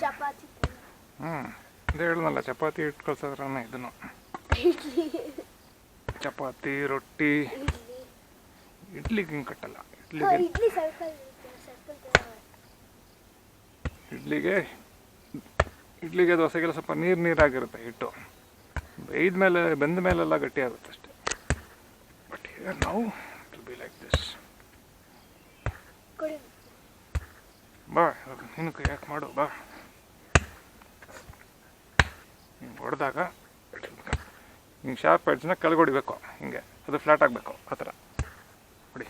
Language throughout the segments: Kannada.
ಚಪಾತಿ. ಅದೇ ಹೇಳಿದ್ನಲ್ಲ, ಚಪಾತಿ ಹಿಟ್ಟು ಕಳ್ಸೋದ್ರೇ ಇದನ್ನು. ಚಪಾತಿ, ರೊಟ್ಟಿ, ಇಡ್ಲಿಗೆ ಹಿಂಗೆ ಕಟ್ಟಲ್ಲ. ಇಡ್ಲಿಗೆ ದೋಸೆಗೆಲ್ಲ ಸ್ವಲ್ಪ ನೀರಾಗಿರುತ್ತೆ ಹಿಟ್ಟು. ಬೆಂದ ಮೇಲೆಲ್ಲ ಗಟ್ಟಿ ಆಗುತ್ತೆ ಅಷ್ಟೇ. But here now it will be like this. ಬಾ, ನೀನು ಯಾಕೆ ಮಾಡು, ಬಾ. ಹಿಂಗೆ ಹೊಡೆದಾಗ ಹಿಂಗೆ ಶಾರ್ಪ್ ಎಡ್ಜ್ನ ಕೆಳಗೊಡಿಬೇಕು, ಹಿಂಗೆ ಅದು ಫ್ಲಾಟ್ ಆಗಬೇಕು, ಆ ಥರ ಹೊಡಿ.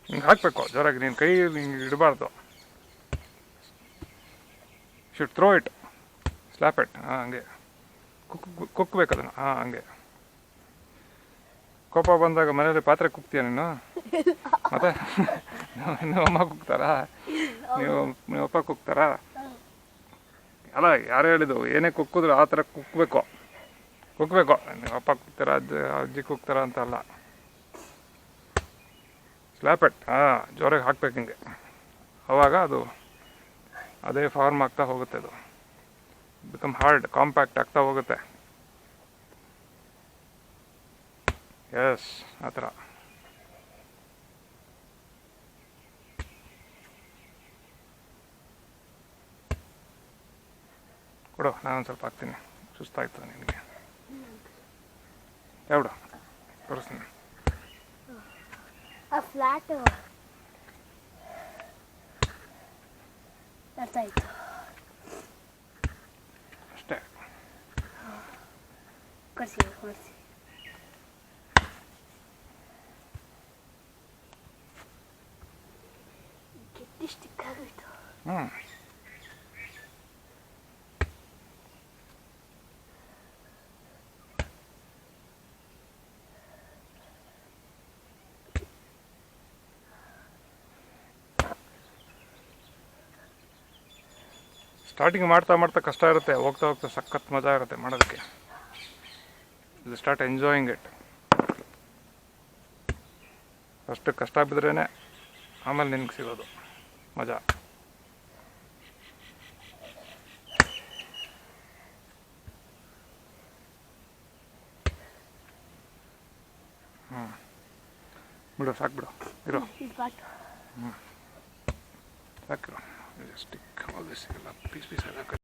ಹಿಂಗೆ ಹಾಕಬೇಕು ಜೋರಾಗಿ, ನೀನು ಕೈ ಹಿಂಗೆ ಇಡಬಾರ್ದು. Should throw it, slap it. ಹಂಗೆ ಕುಕ್ಬೇಕು ಅದನ್ನು. ಹಂಗೆ. ಕೋಪ ಬಂದಾಗ ಮನೇಲಿ ಪಾತ್ರೆ ಕುಕ್ತೀಯ ನೀನು? ಮತ್ತೆ ನಿಮ್ಮ ಅಮ್ಮ ಕುಕ್ತಾರಾ? ನಿಮ್ಮ ಅಪ್ಪ ಕುಕ್ತಾರಾ? ಅಲ್ಲ, ಯಾರು ಹೇಳಿದ್ದು? ಏನೇ ಕುಕ್ಕಿದ್ರು ಆ ಥರ ಕುಕ್ಬೇಕು. ನಿಮ್ಮ ಅಪ್ಪ ಕುಕ್ತಾರ, ಅಜ್ಜಿ ಕುಕ್ತಾರ ಅಂತ ಅಲ್ಲ. Slap it. ಜೋರಾಗಿ ಹಾಕ್ಬೇಕು ಹಿಂಗೆ. ಅವಾಗ ಅದು ಅದೇ ಫಾರ್ಮ್ ಆಗ್ತಾ ಹೋಗುತ್ತೆ. ಅದು ಬಿಕಮ್ ಹಾರ್ಡ್, ಕಾಂಪ್ಯಾಕ್ಟ್ ಆಗ್ತಾ ಹೋಗುತ್ತೆ. ಎಸ್, ಆ ಥರ. ಕೊಡು, ನಾನೊಂದು ಸ್ವಲ್ಪ ಹಾಕ್ತೀನಿ. ಸುಸ್ತಾಯ್ತು ನಿನಗೆ. ಯಾವ್ದು ತೋರಿಸ್ತೀನಿ. ಫ್ಲಾಟ್ ಅಷ್ಟೇ. ಕೊಡಿಸಿ. ಸ್ಟಿಕ್ ಆಗೋಯ್ತು. ಸ್ಟಾರ್ಟಿಂಗ್ ಮಾಡ್ತಾ ಕಷ್ಟ ಇರುತ್ತೆ, ಹೋಗ್ತಾ ಸಖತ್ ಮಜಾ ಇರುತ್ತೆ ಮಾಡೋದಕ್ಕೆ. ಇದು ಸ್ಟಾರ್ಟ್ ಎಂಜಾಯಿಂಗ್ ಇಟ್. ಫಸ್ಟ್ ಕಷ್ಟ ಬಿದ್ರೇ ಆಮೇಲೆ ನಿನ್ಗೆ ಸಿಗೋದು ಮಜಾ. ಬಿಡು, ಸಾಕ್ಬಿಡು, ಇರೋ. ಸಾಕಿರೋ. ಸ್ಟಿಕ್ ಆಲ್ ದಿಸ್ ಎಲ್ಲ ಪೀಸ್ ಎಲ್ಲ